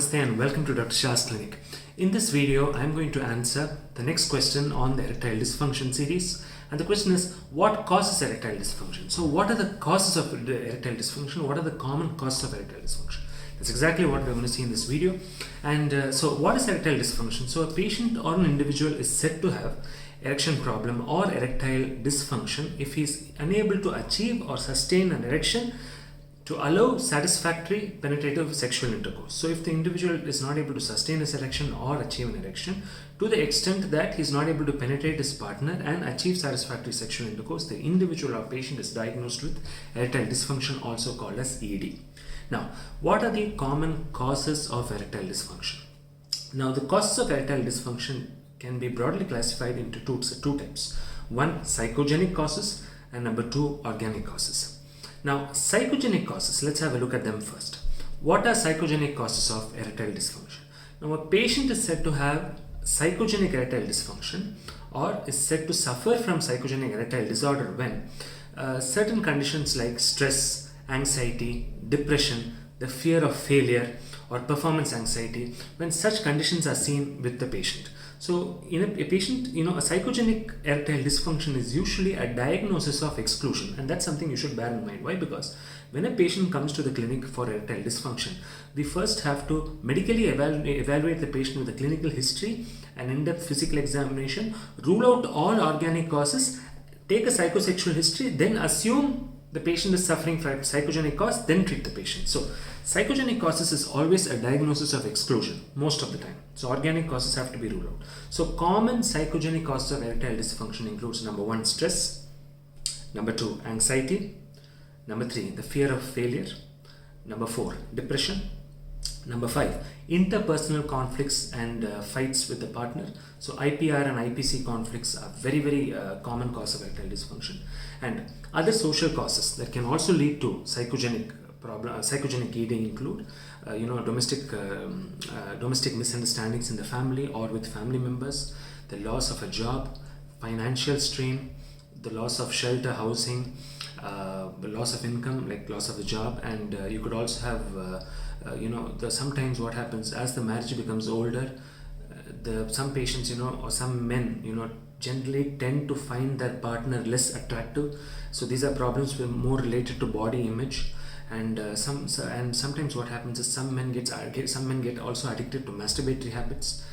Namaste and welcome to Dr. Shah's clinic. In this video, I am going to answer the next question on the erectile dysfunction series. And the question is, what causes erectile dysfunction? So what are the causes of erectile dysfunction? What are the common causes of erectile dysfunction? That's exactly what we're going to see in this video. And so what is erectile dysfunction? So a patient or an individual is said to have erection problem or erectile dysfunction if he is unable to achieve or sustain an erection to allow satisfactory penetrative sexual intercourse. So if the individual is not able to sustain his erection or achieve an erection to the extent that he is not able to penetrate his partner and achieve satisfactory sexual intercourse, the individual or patient is diagnosed with erectile dysfunction, also called as ED. Now, what are the common causes of erectile dysfunction? Now, the causes of erectile dysfunction can be broadly classified into two types. One, psychogenic causes, and number two, organic causes. Now, psychogenic causes, let's have a look at them first. What are psychogenic causes of erectile dysfunction? Now, a patient is said to have psychogenic erectile dysfunction or is said to suffer from psychogenic erectile disorder when certain conditions like stress, anxiety, depression, the fear of failure or performance anxiety, when such conditions are seen with the patient. So in a patient, a psychogenic erectile dysfunction is usually a diagnosis of exclusion, and that's something you should bear in mind. Why? Because when a patient comes to the clinic for erectile dysfunction, we first have to medically evaluate the patient with a clinical history, an in-depth physical examination, rule out all organic causes, take a psychosexual history, then assume the patient is suffering from psychogenic cause, then treat the patient. So psychogenic causes is always a diagnosis of exclusion most of the time. So organic causes have to be ruled out. So common psychogenic causes of erectile dysfunction includes number one, stress, number two, anxiety, number three, the fear of failure, number four, depression, number five, interpersonal conflicts and fights with the partner. So IPR and IPC conflicts are very common cause of erectile dysfunction. And other social causes that can also lead to psychogenic ED include domestic misunderstandings in the family or with family members, the loss of a job, financial strain, the loss of shelter, housing, the loss of income like loss of the job, and you could also have sometimes what happens as the marriage becomes older, some patients or some men generally tend to find their partner less attractive. So these are problems more related to body image. And sometimes what happens is some men get also addicted to masturbatory habits,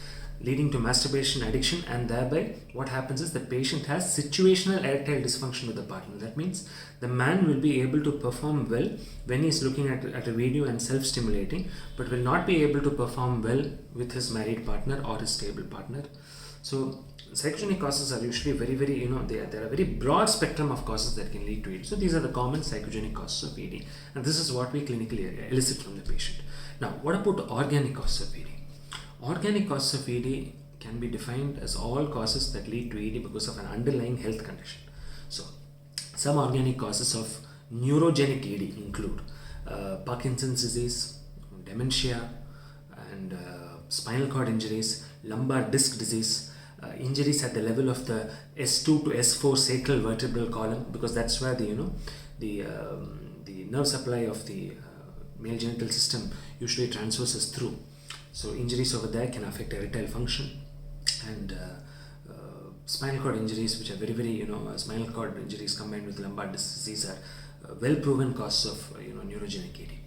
leading to masturbation addiction, and thereby what happens is the patient has situational erectile dysfunction with the partner. That means the man will be able to perform well when he is looking at a video and self-stimulating, but will not be able to perform well with his married partner or his stable partner. So psychogenic causes are usually very there are a very broad spectrum of causes that can lead to ED. So these are the common psychogenic causes of ED, and this is what we clinically elicit from the patient. Now, what about organic causes of ED? Organic causes of ED can be defined as all causes that lead to ED because of an underlying health condition. So some organic causes of neurogenic ED include Parkinson's disease, dementia, and spinal cord injuries, lumbar disc disease, injuries at the level of the S2 to S4 sacral vertebral column, because that's where the nerve supply of the male genital system usually transverses through. So injuries over there can affect erectile function, and spinal cord injuries, which are very spinal cord injuries combined with lumbar disc disease, are well proven causes of neurogenic ED.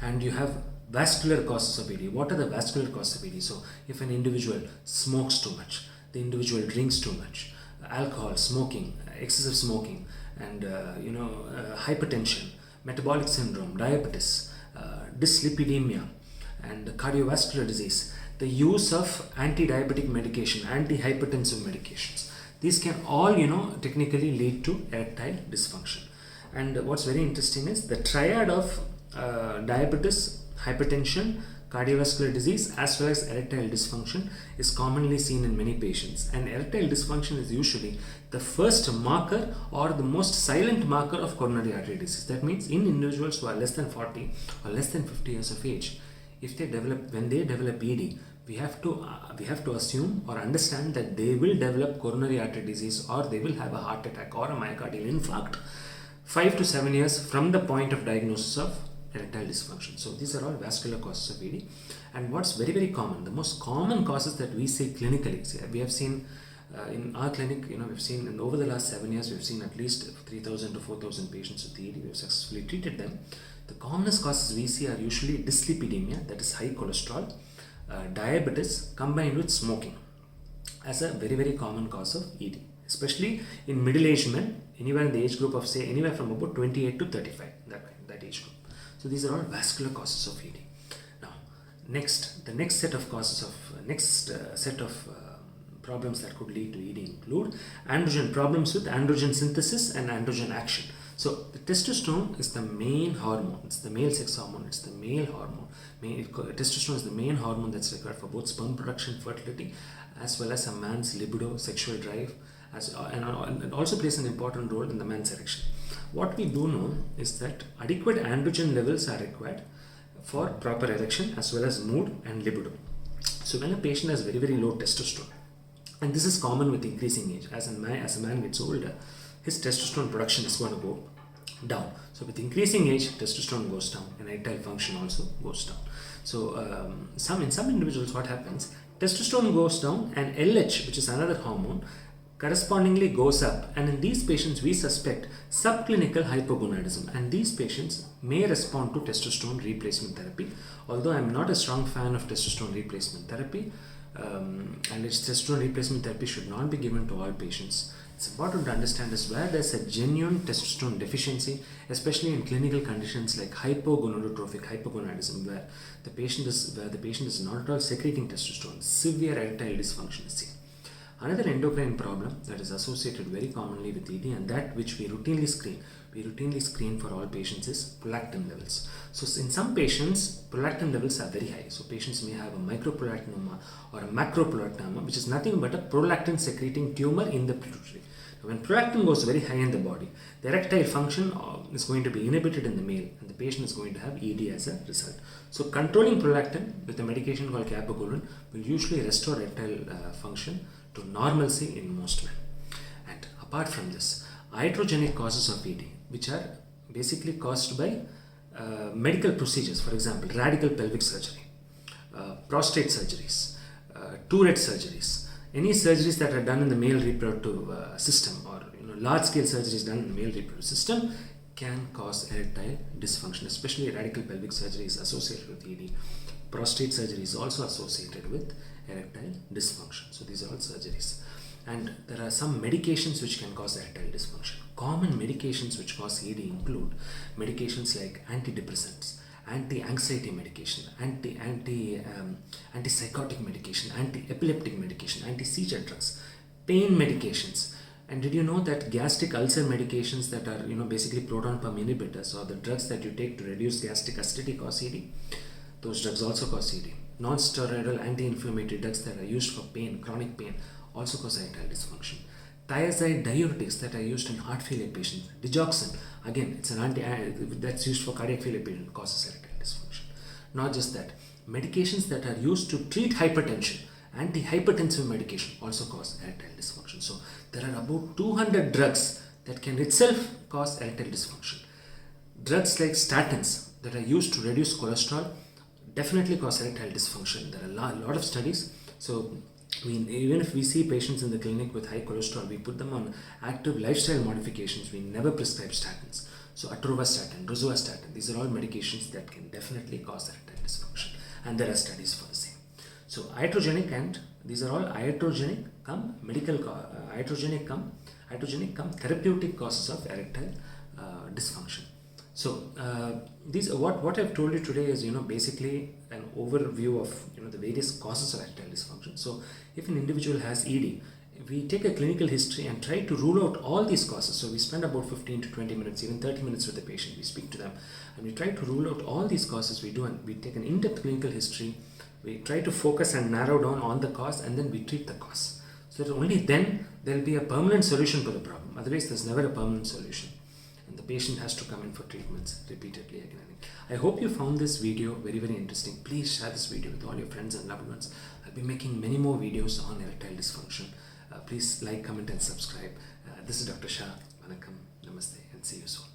And you have vascular causes of ED. What are the vascular causes of ED? So if an individual smokes too much, the individual drinks too much, alcohol, smoking, excessive smoking, and hypertension, metabolic syndrome, diabetes, dyslipidemia, and cardiovascular disease, the use of anti-diabetic medication, anti-hypertensive medications, these can all technically lead to erectile dysfunction. And what's very interesting is the triad of diabetes, hypertension, cardiovascular disease as well as erectile dysfunction is commonly seen in many patients, and erectile dysfunction is usually the first marker or the most silent marker of coronary artery disease. That means in individuals who are less than 40 or less than 50 years of age, when they develop ED, we have to assume or understand that they will develop coronary artery disease, or they will have a heart attack or a myocardial infarct 5 to 7 years from the point of diagnosis of erectile dysfunction. So these are all vascular causes of ED. And what's very, very common, the most common causes that we see clinically, we have seen in our clinic, we've seen over the last 7 years, we've seen at least 3,000 to 4,000 patients with ED. We've successfully treated them. The commonest causes we see are usually dyslipidemia, that is high cholesterol, diabetes combined with smoking as a very, very common cause of ED, especially in middle-aged men, anywhere in the age group of say anywhere from about 28 to 35, that age group. So these are all vascular causes of ED. Now, the next set of problems that could lead to ED include androgen problems with androgen synthesis and androgen action. So the testosterone is the main hormone. It's the male sex hormone. It's the male hormone. Testosterone is the main hormone that's required for both sperm production, fertility, as well as a man's libido, sexual drive, and also plays an important role in the man's erection. What we do know is that adequate androgen levels are required for proper erection as well as mood and libido. So when a patient has very, very low testosterone, and this is common with increasing age, as a man gets older, his testosterone production is going to go down. So with increasing age, testosterone goes down and erectile function also goes down. So in some individuals, what happens, testosterone goes down and LH, which is another hormone, correspondingly goes up, and in these patients we suspect subclinical hypogonadism, and these patients may respond to testosterone replacement therapy. Although I am not a strong fan of testosterone replacement therapy, and its testosterone replacement therapy should not be given to all patients. It's important to understand is where there's a genuine testosterone deficiency, especially in clinical conditions like hypogonadotrophic hypogonadism, where the patient is not at all secreting testosterone. Severe erectile dysfunction is seen. Another endocrine problem that is associated very commonly with ED, and that which we routinely screen for all patients, is prolactin levels. So in some patients, prolactin levels are very high. So patients may have a microprolactinoma or a macroprolactinoma, which is nothing but a prolactin secreting tumor in the pituitary. Now, when prolactin goes very high in the body, the erectile function is going to be inhibited in the male, and the patient is going to have ED as a result. So controlling prolactin with a medication called cabergoline will usually restore erectile function to normalcy in most men. And apart from this, iatrogenic causes of ED, which are basically caused by medical procedures, for example, radical pelvic surgery, prostate surgeries, Tourette surgeries, any surgeries that are done in the male reproductive system, or large-scale surgeries done in the male reproductive system, can cause erectile dysfunction. Especially radical pelvic surgery is associated with ED. Prostate surgery is also associated with erectile dysfunction. So these are all surgeries. And there are some medications which can cause erectile dysfunction. Common medications which cause ED include medications like antidepressants, anti-anxiety medication, antipsychotic medication, anti-epileptic medication, anti-seizure drugs, pain medications. And did you know that gastric ulcer medications that are basically proton pump inhibitors, or the drugs that you take to reduce gastric acidity, cause ED? Those drugs also cause ED. Non-steroidal anti-inflammatory drugs that are used for pain, chronic pain, also cause erectile dysfunction. Thiazide diuretics that are used in heart failure patients. Digoxin, again, it's an that's used for cardiac failure patients, causes erectile dysfunction. Not just that, medications that are used to treat hypertension, antihypertensive medication, also cause erectile dysfunction. So there are about 200 drugs that can itself cause erectile dysfunction. Drugs like statins that are used to reduce cholesterol definitely cause erectile dysfunction. There are a lot of studies. So even if we see patients in the clinic with high cholesterol, we put them on active lifestyle modifications. We never prescribe statins. So atorvastatin, rosuvastatin, these are all medications that can definitely cause erectile dysfunction, and there are studies for the same. So iatrogenic, and these are all iatrogenic come therapeutic causes of erectile dysfunction. So these what I've told you today is basically an overview of the various causes of erectile dysfunction. So if an individual has ED, we take a clinical history and try to rule out all these causes. So we spend about 15 to 20 minutes, even 30 minutes with the patient. We speak to them and we try to rule out all these causes. We take an in-depth clinical history. We try to focus and narrow down on the cause, and then we treat the cause. So that only then there will be a permanent solution to the problem. Otherwise, there's never a permanent solution. And the patient has to come in for treatments repeatedly again and again. I hope you found this video very, very interesting. Please share this video with all your friends and loved ones. I'll be making many more videos on erectile dysfunction. Please like, comment and subscribe. This is Dr. Shah. Vanakkam, Namaste, and see you soon.